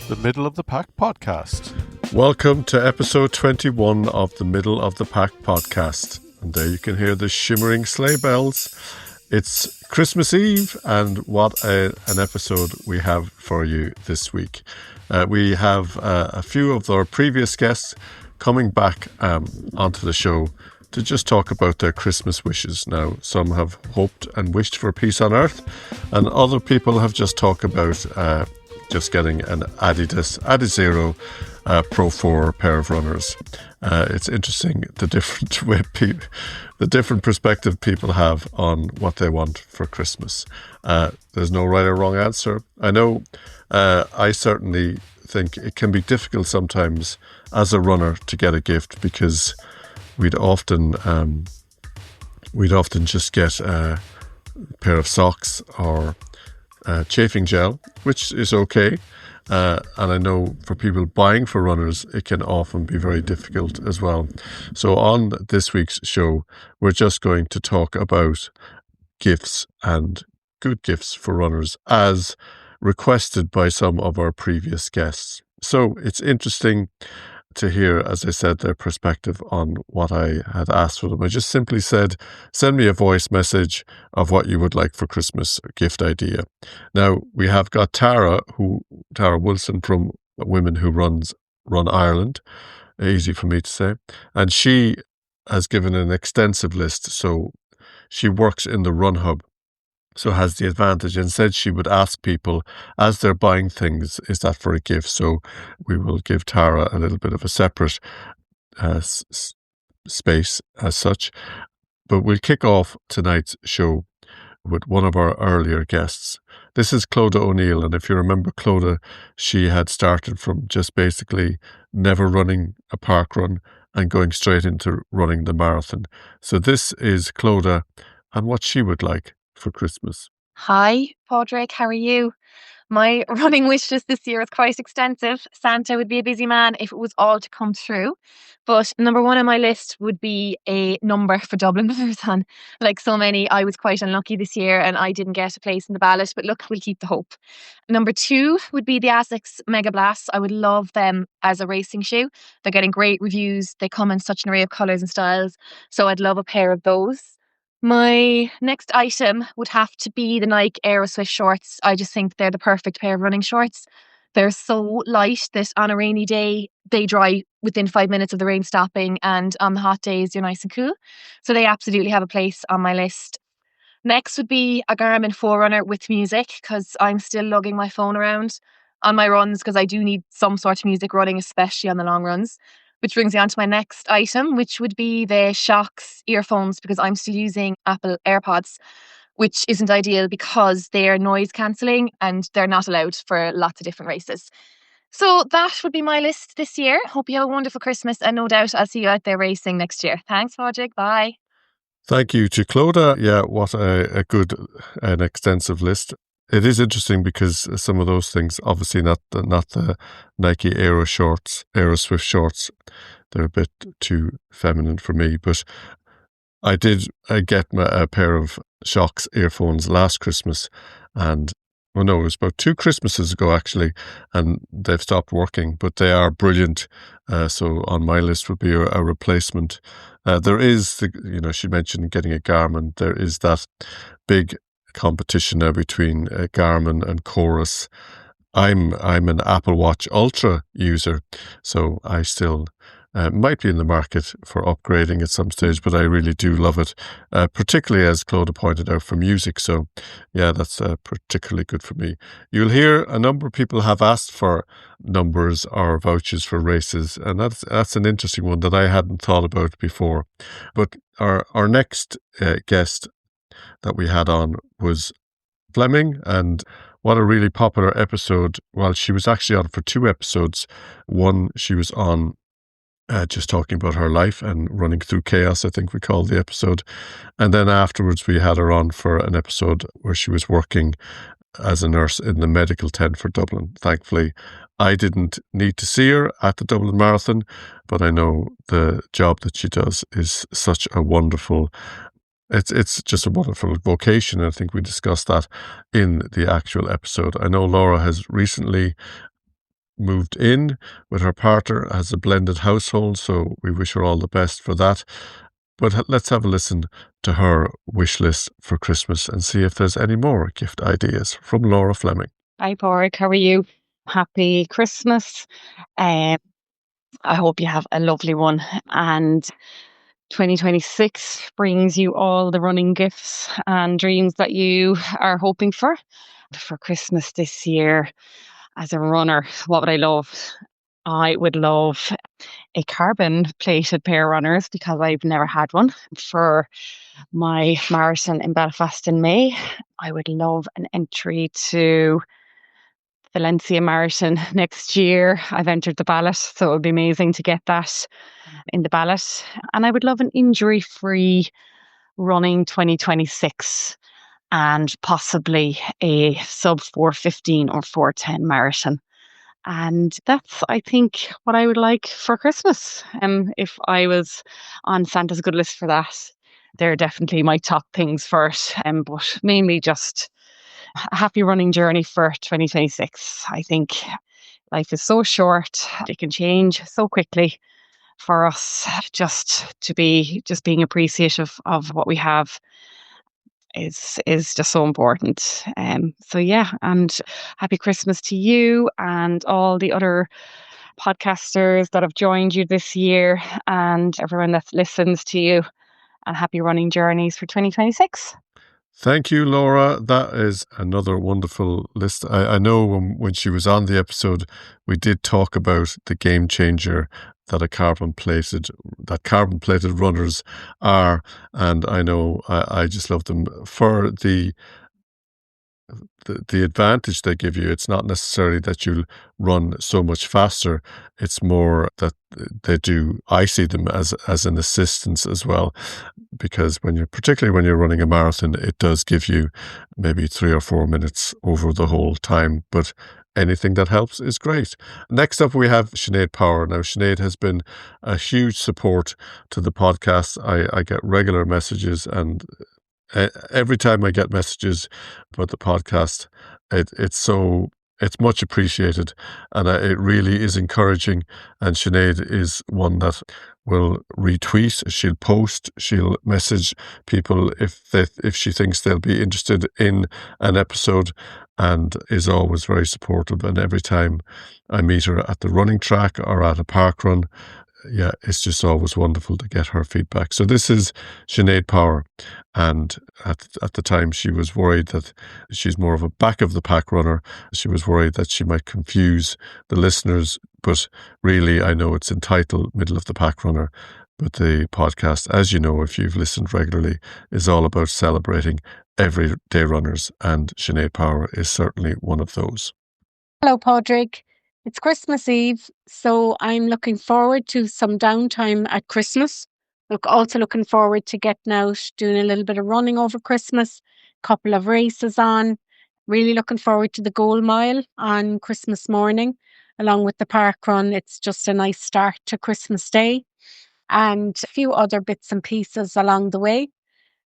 The Middle of the Pack Podcast. Welcome to episode 21 of the Middle of the Pack Podcast. And there you can hear the shimmering sleigh bells. It's Christmas Eve, and what an episode we have for you this week. We have a few of our previous guests coming back onto the show to just talk about their Christmas wishes. Now, some have hoped and wished for peace on earth, and other people have just talked about just getting an Adidas Adizero Pro 4 pair of runners. It's interesting the different perspective people have on what they want for Christmas. There's no right or wrong answer. I know I certainly think it can be difficult sometimes as a runner to get a gift, because we'd often just get a pair of socks or chafing gel, which is okay. And I know for people buying for runners, it can often be very difficult as well. So on this week's show, we're just going to talk about gifts and good gifts for runners as requested by some of our previous guests. So it's interesting to hear, as I said, their perspective on what I had asked for them. I just simply said, send me a voice message of what you would like for Christmas gift idea. Now, we have got Tara Wilson from Women Who Run Ireland, easy for me to say, and she has given an extensive list. So she works in the Run Hub, so has the advantage, and said she would ask people as they're buying things, is that for a gift? So we will give Tara a little bit of a separate space as such. But we'll kick off tonight's show with one of our earlier guests. This is Clodagh O'Neill, and if you remember Clodagh, she had started from just basically never running a park run and going straight into running the marathon. So this is Clodagh and what she would like for Christmas. Hi, Padraig, how are you? My running wish list this year is quite extensive. Santa would be a busy man if it was all to come through. But number one on my list would be a number for Dublin Marathon. Like so many, I was quite unlucky this year and I didn't get a place in the ballot, but look, we'll keep the hope. Number two would be the Asics Mega Blast. I would love them as a racing shoe. They're getting great reviews. They come in such an array of colours and styles. So I'd love a pair of those. My next item would have to be the Nike Aero Swift shorts. I just think they're the perfect pair of running shorts. They're so light that on a rainy day, they dry within 5 minutes of the rain stopping, and on the hot days, you're nice and cool. So they absolutely have a place on my list. Next would be a Garmin Forerunner with music, because I'm still lugging my phone around on my runs, because I do need some sort of music running, especially on the long runs. Which brings me on to my next item, which would be the Shocks earphones, because I'm still using Apple AirPods, which isn't ideal because they're noise cancelling and they're not allowed for lots of different races. So that would be my list this year. Hope you have a wonderful Christmas, and no doubt I'll see you out there racing next year. Thanks, Padraig. Bye. Thank you to Clodagh. Yeah, what a good and extensive list. It is interesting because some of those things, obviously not the Nike Aero Swift shorts, they're a bit too feminine for me. But I did get a pair of Shocks earphones last Christmas, and it was about 2 Christmases ago actually, and they've stopped working, but they are brilliant. So on my list would be a replacement. There is, she mentioned getting a Garmin. There is that big competition now between Garmin and Chorus. I'm an Apple Watch Ultra user, so I still might be in the market for upgrading at some stage, but I really do love it, particularly as Clodagh pointed out, for music. So yeah, that's particularly good for me. You'll hear a number of people have asked for numbers or vouchers for races, and that's an interesting one that I hadn't thought about before. But our next guest that we had on was Fleming, and what a really popular episode. Well, she was actually on for 2 episodes. One, she was on just talking about her life and running through chaos, I think we called the episode. And then afterwards we had her on for an episode where she was working as a nurse in the medical tent for Dublin. Thankfully, I didn't need to see her at the Dublin Marathon, but I know the job that she does is such a wonderful, it's just a wonderful vocation. I think we discussed that in the actual episode. I know Laura has recently moved in with her partner, has a blended household, so we wish her all the best for that. But let's have a listen to her wish list for Christmas and see if there's any more gift ideas from Laura Fleming. Hi, Porrick. How are you? Happy Christmas. I hope you have a lovely one. And 2026 brings you all the running gifts and dreams that you are hoping for. For Christmas this year, as a runner, what would I love? I would love a carbon plated pair of runners because I've never had one. For my marathon in Belfast in May, I would love an entry to Valencia Marathon next year. I've entered the ballot, so it would be amazing to get that in the ballot. And I would love an injury-free running 2026 and possibly a sub 4:15 or 4:10 marathon. And that's, I think, what I would like for Christmas. If I was on Santa's good list for that, they're definitely my top things for it. But mainly just a happy running journey for 2026. I think life is so short; it can change so quickly. For us, just being appreciative of what we have is just so important. So yeah, and happy Christmas to you and all the other podcasters that have joined you this year and everyone that listens to you, and happy running journeys for 2026. Thank you, Laura. That is another wonderful list. I know when she was on the episode, we did talk about the game changer that carbon plated runners are, and I know I just love them for the advantage they give you. It's not necessarily that you'll run so much faster. It's more that I see them as an assistance as well, because particularly when you're running a marathon, it does give you maybe 3 or 4 minutes over the whole time, but anything that helps is great. Next up, we have Sinead Power. Now, Sinead has been a huge support to the podcast. I get regular messages, and every time I get messages about the podcast, it's much appreciated, and it really is encouraging. And Sinead is one that will retweet, she'll post, she'll message people if she thinks they'll be interested in an episode, and is always very supportive. And every time I meet her at the running track or at a park run, yeah, it's just always wonderful to get her feedback. So this is Sinead Power, and at the time she was worried that she's more of a back of the pack runner. She was worried that she might confuse the listeners, but really I know it's entitled Middle of the Pack Runner. But the podcast, as you know, if you've listened regularly, is all about celebrating everyday runners, and Sinead Power is certainly one of those. Hello, Padraig. It's Christmas Eve, so I'm looking forward to some downtime at Christmas. Also looking forward to getting out, doing a little bit of running over Christmas, couple of races on. Really looking forward to the Goal Mile on Christmas morning, along with the park run. It's just a nice start to Christmas Day, and a few other bits and pieces along the way.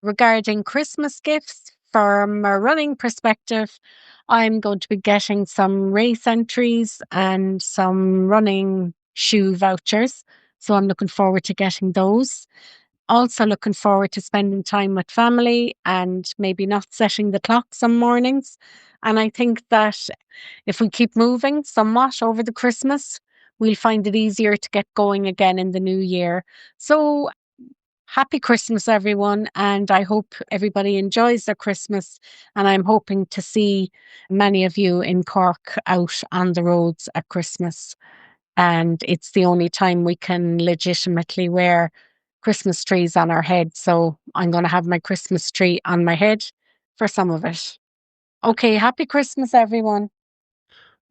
Regarding Christmas gifts, from a running perspective, I'm going to be getting some race entries and some running shoe vouchers. So I'm looking forward to getting those. Also looking forward to spending time with family and maybe not setting the clock some mornings. And I think that if we keep moving somewhat over the Christmas, we'll find it easier to get going again in the new year. So happy Christmas, everyone, and I hope everybody enjoys their Christmas, and I'm hoping to see many of you in Cork out on the roads at Christmas. And it's the only time we can legitimately wear Christmas trees on our head, so I'm going to have my Christmas tree on my head for some of it. Okay, happy Christmas, everyone.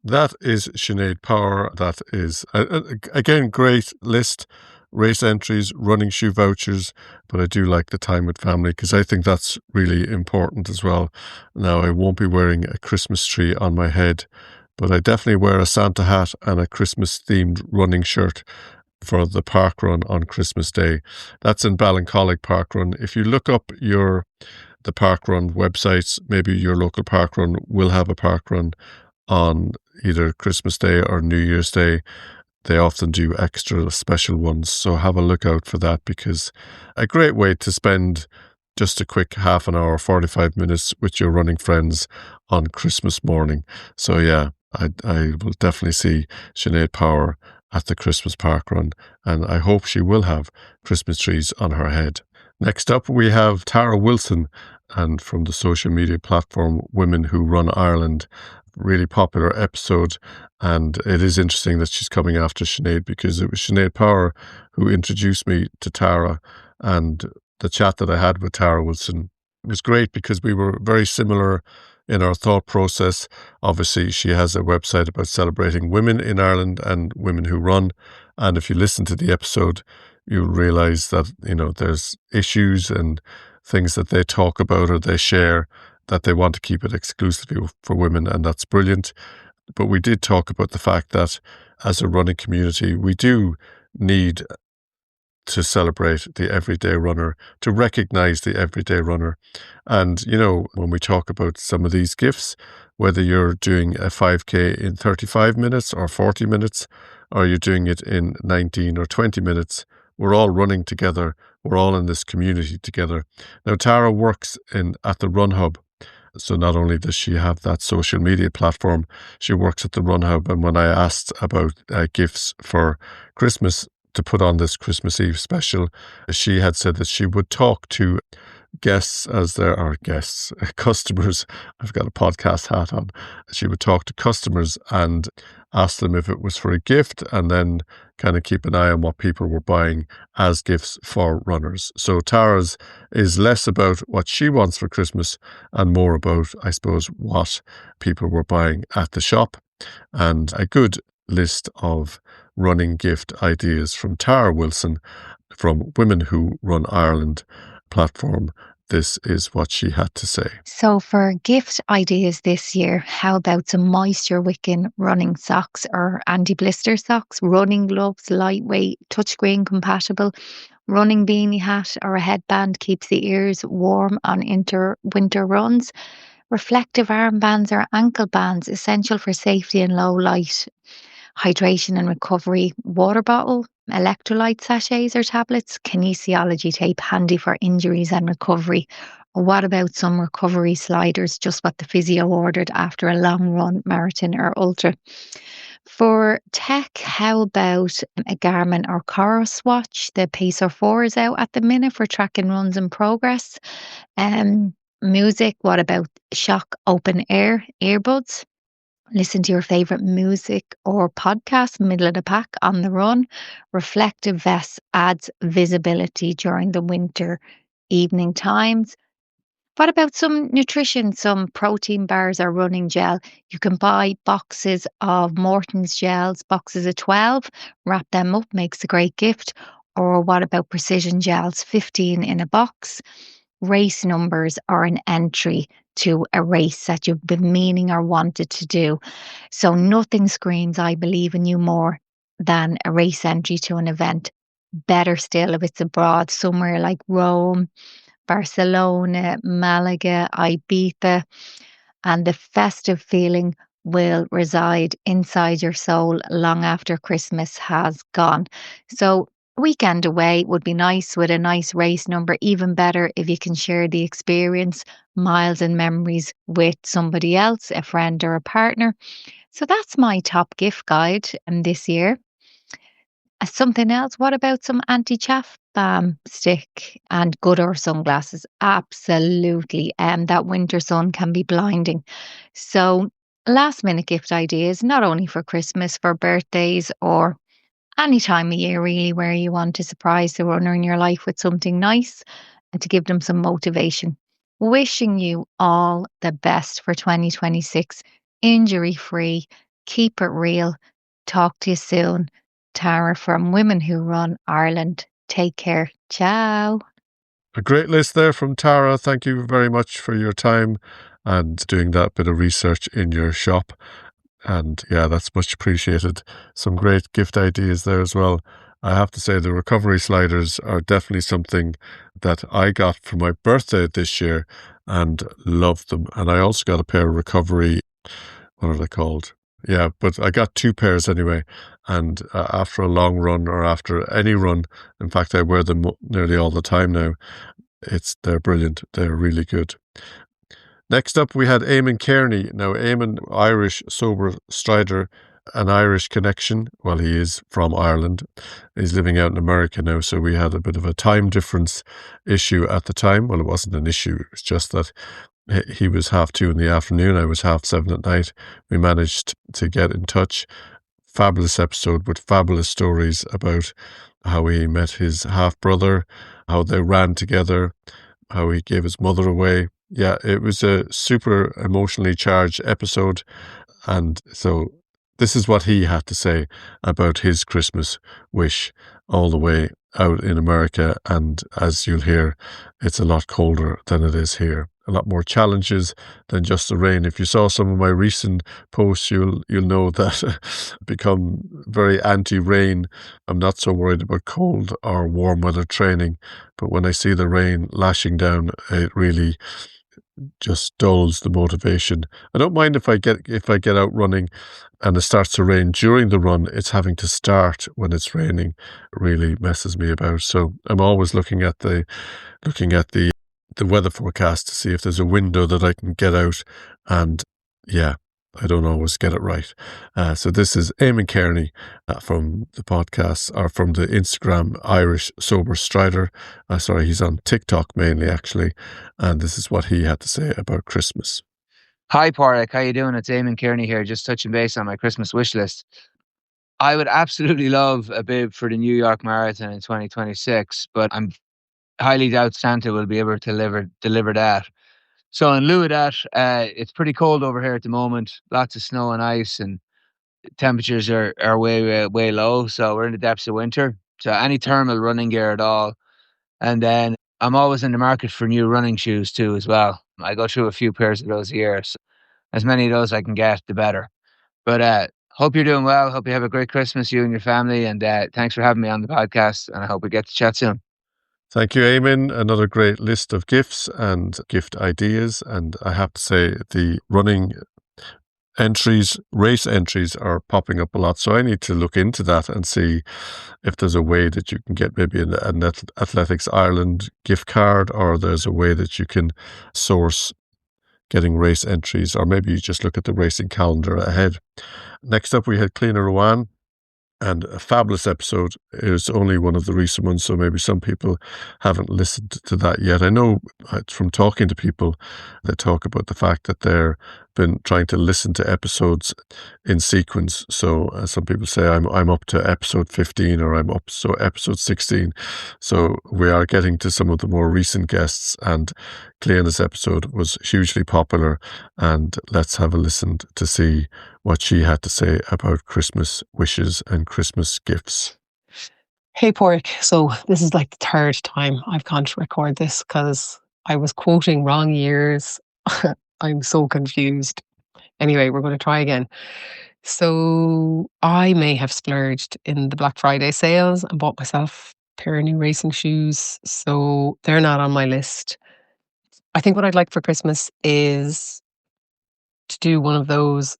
That is Sinead Power. That is, again, great list. Race entries, running shoe vouchers, but I do like the time with family because I think that's really important as well. Now, I won't be wearing a Christmas tree on my head, but I definitely wear a Santa hat and a Christmas-themed running shirt for the park run on Christmas Day. That's in Ballincollig Park Run. If you look up the park run websites, maybe your local park run will have a park run on either Christmas Day or New Year's Day. They often do extra special ones, so have a look out for that, because a great way to spend just a quick half an hour, 45 minutes with your running friends on Christmas morning. So yeah, I will definitely see Sinead Power at the Christmas Park Run, and I hope she will have Christmas trees on her head. Next up, we have Tara Wilson, and from the social media platform Women Who Run Ireland. Really popular episode, and it is interesting that she's coming after Sinead, because it was Sinead Power who introduced me to Tara, and the chat that I had with Tara Wilson was great because we were very similar in our thought process. Obviously, she has a website about celebrating women in Ireland and women who run, and if you listen to the episode, you'll realise that, there's issues and things that they talk about or they share that they want to keep it exclusively for women, and that's brilliant. But we did talk about the fact that as a running community, we do need to celebrate the everyday runner, to recognise the everyday runner. And, when we talk about some of these gifts, whether you're doing a 5K in 35 minutes or 40 minutes, or you're doing it in 19 or 20 minutes, we're all running together. We're all in this community together. Now, Tara works at the Run Hub. So not only does she have that social media platform, she works at the Run Hub. And when I asked about gifts for Christmas to put on this Christmas Eve special, she had said that she would talk to guests, as there are guests, customers. I've got a podcast hat on. She would talk to customers and ask them if it was for a gift, and then kind of keep an eye on what people were buying as gifts for runners. So Tara's is less about what she wants for Christmas and more about, I suppose, what people were buying at the shop, and a good list of running gift ideas from Tara Wilson from Women Who Run Ireland platform. This is what she had to say. So for gift ideas this year, how about some moisture wicking running socks or anti-blister socks, running gloves, lightweight, touchscreen compatible, running beanie hat or a headband keeps the ears warm on winter runs, reflective armbands or ankle bands, essential for safety in low light, hydration and recovery, water bottle, electrolyte sachets or tablets, kinesiology tape handy for injuries and recovery. Or what about some recovery sliders, just what the physio ordered after a long run, marathon or ultra? For tech, how about a Garmin or Coros watch? The Pacer 4 is out at the minute for tracking runs in progress. Music, what about Shock Open Air earbuds? Listen to your favourite music or podcast, middle of the pack on the run. Reflective vest adds visibility during the winter evening times. What about some nutrition, some protein bars or running gel? You can buy boxes of Morton's gels, boxes of 12, wrap them up, makes a great gift. Or what about precision gels, 15 in a box? Race numbers are an entry to a race that you've been meaning or wanted to do. So nothing screams, I believe in you more than a race entry to an event. Better still if it's abroad, somewhere like Rome, Barcelona, Malaga, Ibiza, and the festive feeling will reside inside your soul long after Christmas has gone. So weekend away would be nice with a nice race number. Even better if you can share the experience, miles and memories with somebody else, a friend or a partner. So that's my top gift guide this year. Something else, what about some anti-chaff balm stick and Goodor sunglasses? Absolutely. That winter sun can be blinding. So last minute gift ideas, not only for Christmas, for birthdays or any time of year really, where you want to surprise the runner in your life with something nice and to give them some motivation. Wishing you all the best for 2026. Injury free. Keep it real. Talk to you soon. Tara from Women Who Run Ireland. Take care. Ciao. A great list there from Tara. Thank you very much for your time and doing that bit of research in your shop. And yeah, that's much appreciated. Some great gift ideas there as well. I have to say the recovery sliders are definitely something that I got for my birthday this year and loved them. And I also got a pair of recovery, what are they called? Yeah, but I got 2 pairs anyway. And after a long run or after any run, in fact, I wear them nearly all the time now. They're brilliant. They're really good. Next up, we had Eamon Kearney. Now, Eamon, Irish sober strider, an Irish connection. Well, he is from Ireland. He's living out in America now, so we had a bit of a time difference issue at the time. Well, it wasn't an issue. It was just that he was 2:30 in the afternoon. I was 7:30 at night. We managed to get in touch. Fabulous episode with fabulous stories about how he met his half-brother, how they ran together, how he gave his mother away. Yeah, it was a super emotionally charged episode. And so this is what he had to say about his Christmas wish all the way out in America. And as you'll hear, it's a lot colder than it is here. A lot more challenges than just the rain. If you saw some of my recent posts, you'll know that I've become very anti-rain. I'm not so worried about cold or warm weather training, but when I see the rain lashing down, it really just dulls the motivation. I don't mind if I get out running and it starts to rain during the run. It's having to start when it's raining really messes me about. So I'm always looking at the weather forecast to see if there's a window that I can get out, and yeah, I don't always get it right. So this is Eamon Kearney from the podcast, or from the Instagram Irish Sober Strider. He's on TikTok mainly, actually. And this is what he had to say about Christmas. Hi, Pádraig. How you doing? It's Eamon Kearney here, just touching base on my Christmas wish list. I would absolutely love a bib for the New York Marathon in 2026, but I'm highly doubt Santa will be able to deliver that. So in lieu of that, it's pretty cold over here at the moment. Lots of snow and ice, and temperatures are way low. So we're in the depths of winter. So any thermal running gear at all. And then I'm always in the market for new running shoes too, as well. I go through a few pairs of those a year. So as many of those I can get, the better. But hope you're doing well. Hope you have a great Christmas, you and your family. And thanks for having me on the podcast. And I hope we get to chat soon. Thank you, Eamon. Another great list of gifts and gift ideas. And I have to say, the running race entries are popping up a lot. So I need to look into that and see if there's a way that you can get maybe an Athletics Ireland gift card, or there's a way that you can source getting race entries, or maybe you just look at the racing calendar ahead. Next up, we had Cleaner Rowan. And a fabulous episode. It was only one of the recent ones, so maybe some people haven't listened to that yet. I know from talking to people, they talk about the fact that they've been trying to listen to episodes in sequence. So some people say, I'm up to episode 15, or I'm up to episode 16. So we are getting to some of the more recent guests, and Cleana's episode was hugely popular. And let's have a listen to see what she had to say about Christmas wishes and Christmas gifts. Hey, Pork. So this is like the third time I've gone to record this because I was quoting wrong years. I'm so confused. Anyway, we're going to try again. So I may have splurged in the Black Friday sales and bought myself a pair of new racing shoes. So they're not on my list. I think what I'd like for Christmas is to do one of those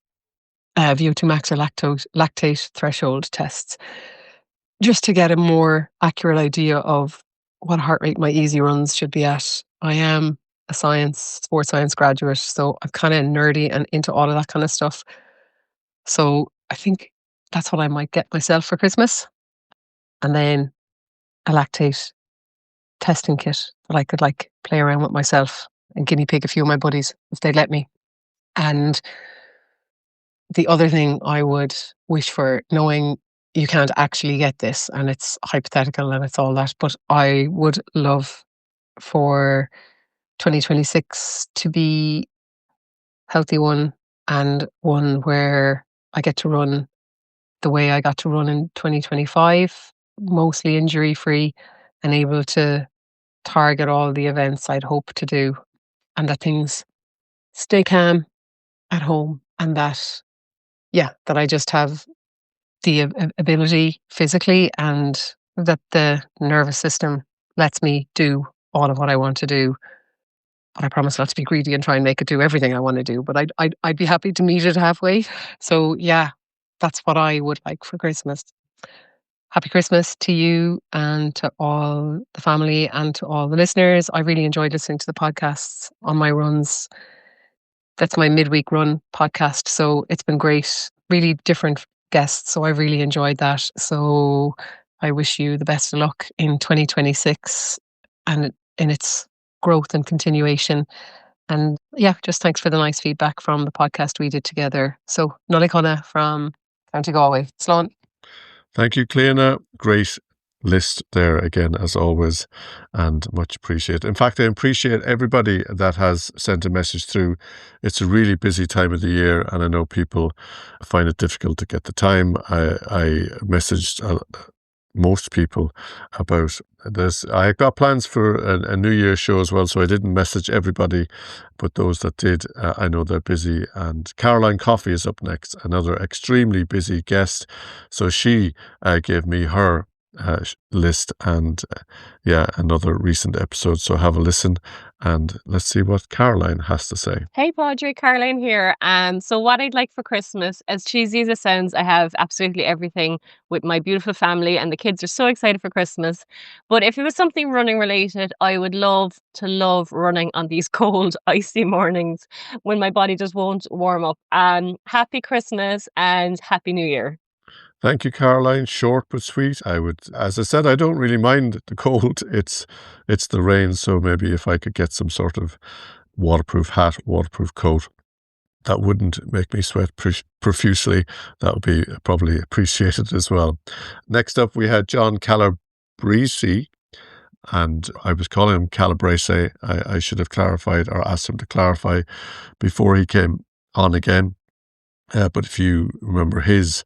VO2 max or lactate threshold tests, just to get a more accurate idea of what heart rate my easy runs should be at. I am a sports science graduate, so I'm kind of nerdy and into all of that kind of stuff. So I think that's what I might get myself for Christmas. And then a lactate testing kit that I could play around with myself and guinea pig a few of my buddies if they'd let me. And the other thing I would wish for, knowing you can't actually get this and it's hypothetical and it's all that, but I would love for 2026 to be a healthy one, and one where I get to run the way I got to run in 2025, mostly injury free and able to target all the events I'd hope to do, and that things stay calm at home, and that I just have the ability physically, and that the nervous system lets me do all of what I want to do But I promise not to be greedy and try and make it do everything I want to do. But I'd be happy to meet it halfway. So yeah, that's what I would like for Christmas. Happy Christmas to you and to all the family and to all the listeners. I really enjoyed listening to the podcasts on my runs. That's my midweek run podcast. So it's been great. Really different guests. So I really enjoyed that. So I wish you the best of luck in 2026 and in its growth and continuation. And yeah, just thanks for the nice feedback from the podcast we did together. So Nolly Conna from County Galway. Slán. Thank you, Cleona. Great list there again, as always, and much appreciated. In fact, I appreciate everybody that has sent a message through. It's a really busy time of the year, and I know people find it difficult to get the time. I messaged most people about this. I got plans for a New Year's show as well, so I didn't message everybody, but those that did, I know they're busy. And Caroline Coffey is up next, another extremely busy guest. So she gave me her list and another recent episode. So have a listen and let's see what Caroline has to say. Hey Padraig, Caroline here. So what I'd like for Christmas, as cheesy as it sounds, I have absolutely everything with my beautiful family and the kids are so excited for Christmas. But if it was something running related, I would love running on these cold, icy mornings when my body just won't warm up. Happy Christmas and Happy New Year. Thank you, Caroline. Short but sweet. As I said, I don't really mind the cold. It's the rain, so maybe if I could get some sort of waterproof hat, waterproof coat, that wouldn't make me sweat profusely. That would be probably appreciated as well. Next up, we had John Calabrese, and I was calling him Calabrese. I should have clarified or asked him to clarify before he came on again. But if you remember his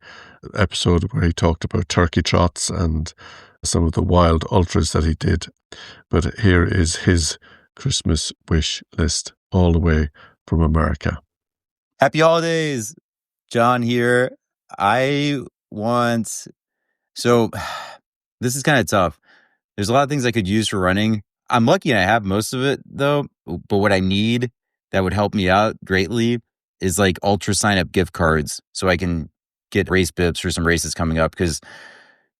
episode where he talked about turkey trots and some of the wild ultras that he did. But here is his Christmas wish list all the way from America. Happy holidays, John here. So this is kind of tough. There's a lot of things I could use for running. I'm lucky I have most of it though, but what I need that would help me out greatly is like ultra sign up gift cards so I can get race bibs for some races coming up, because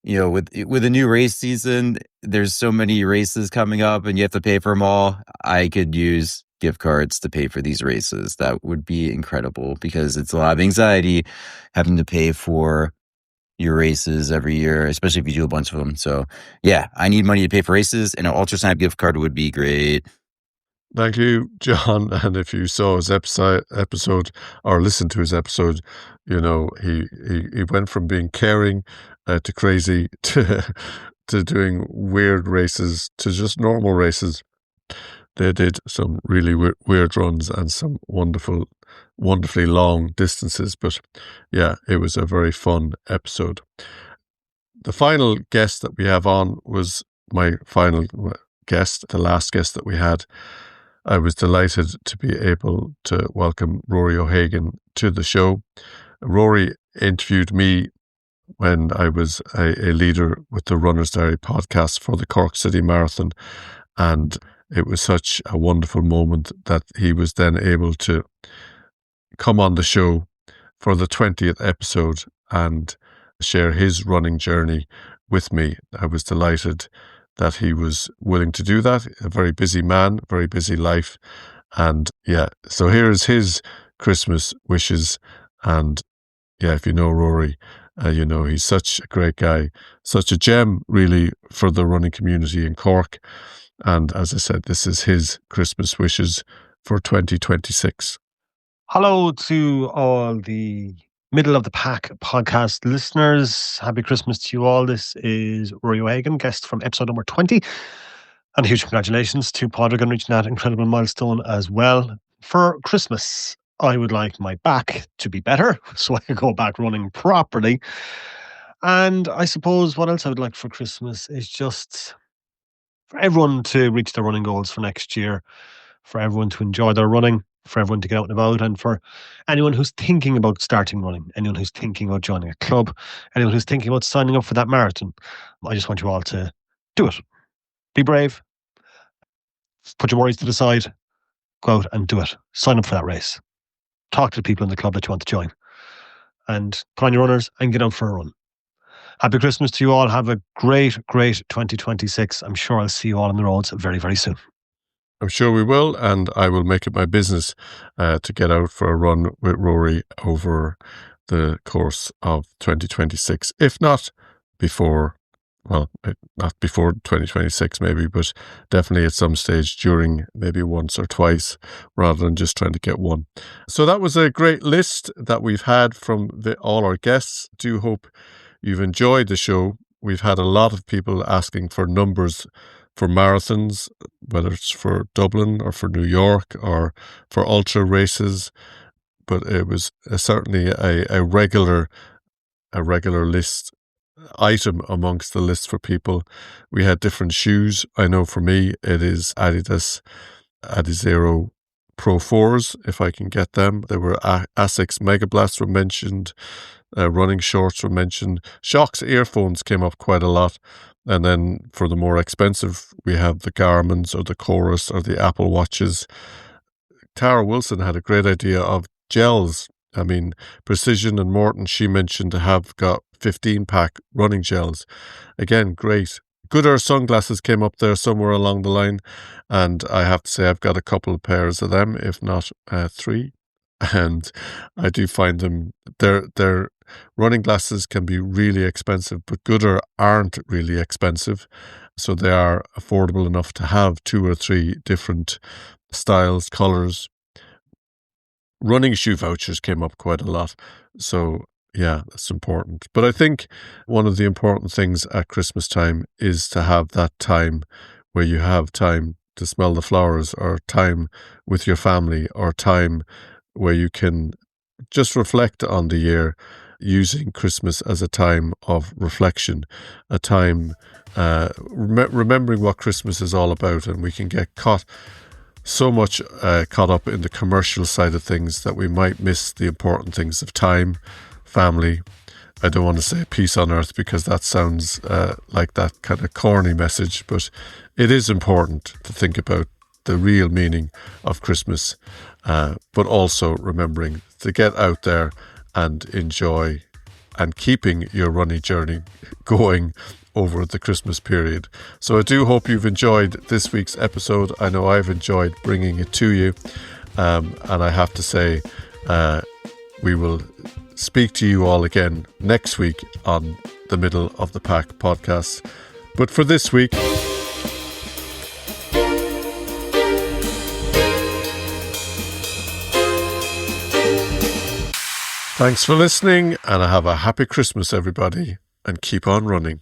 with a new race season, there's so many races coming up and you have to pay for them all. I could use gift cards to pay for these races. That would be incredible, because it's a lot of anxiety having to pay for your races every year, especially if you do a bunch of them. So yeah, I need money to pay for races, and an ultra sign up gift card would be great. Thank you, John. And if you saw his episode or listened to his episode, he went from being caring to crazy to doing weird races to just normal races. They did some really weird runs and some wonderfully long distances. But yeah, it was a very fun episode. The final guest that we have on was my final guest, the last guest that we had. I was delighted to be able to welcome Rory O'Hagan to the show. Rory interviewed me when I was a leader with the Runner's Diary podcast for the Cork City Marathon, and it was such a wonderful moment that he was then able to come on the show for the 20th episode and share his running journey with me. I was delighted that he was willing to do that. A very busy man, very busy life. And yeah, so here's his Christmas wishes. And yeah, if you know Rory, he's such a great guy, such a gem really for the running community in Cork. And as I said, this is his Christmas wishes for 2026. Hello to all the Middle of the Pack podcast listeners. Happy Christmas to you all. This is Rory O'Hagan, guest from episode number 20. And a huge congratulations to Padraig on reaching that incredible milestone as well. For Christmas, I would like my back to be better so I can go back running properly. And I suppose what else I would like for Christmas is just for everyone to reach their running goals for next year, for everyone to enjoy their running, for everyone to get out and about, and for anyone who's thinking about starting running, anyone who's thinking about joining a club, anyone who's thinking about signing up for that marathon. I just want you all to do it. Be brave. Put your worries to the side go out and do it. Sign up for that race. Talk to the people in the club that you want to join. And put on your runners and get out for a run. Happy Christmas to you all. Have a great, great 2026. I'm sure I'll see you all on the roads very, very soon. I'm sure we will, and I will make it my business to get out for a run with Rory over the course of 2026. If not before, well, not before 2026 maybe, but definitely at some stage during, maybe once or twice, rather than just trying to get one. So that was a great list that we've had from all our guests. Do hope you've enjoyed the show. We've had a lot of people asking for numbers for marathons, whether it's for Dublin or for New York or for ultra races, but it was certainly a regular list item amongst the list for people. We had different shoes. I know for me it is Adidas Adizero Pro 4s, if I can get them. There were Asics Mega Blasts were mentioned, running shorts were mentioned. Shox earphones came up quite a lot. And then for the more expensive, we have the Garmins or the Chorus or the Apple Watches. Tara Wilson had a great idea of gels. I mean, Precision and Morton, she mentioned to have got 15-pack running gels. Again, great. Good Earth sunglasses came up there somewhere along the line. And I have to say I've got a couple of pairs of them, if not 3. And I do find them, they're running glasses can be really expensive, but Goodr aren't really expensive. So they are affordable enough to have 2 or 3 different styles, colours. Running shoe vouchers came up quite a lot. So yeah, that's important. But I think one of the important things at Christmas time is to have that time where you have time to smell the flowers, or time with your family, or time where you can just reflect on the year, using Christmas as a time of reflection, a time remembering what Christmas is all about. And we can get caught up in the commercial side of things that we might miss the important things of time, family. I don't want to say peace on earth because that sounds like that kind of corny message, but it is important to think about the real meaning of Christmas, but also remembering to get out there and enjoy and keeping your running journey going over the Christmas period. So I do hope you've enjoyed this week's episode. I know I've enjoyed bringing it to you, and I have to say we will speak to you all again next week on the Middle of the Pack podcast. But for this week, thanks for listening, and have a happy Christmas, everybody, and keep on running.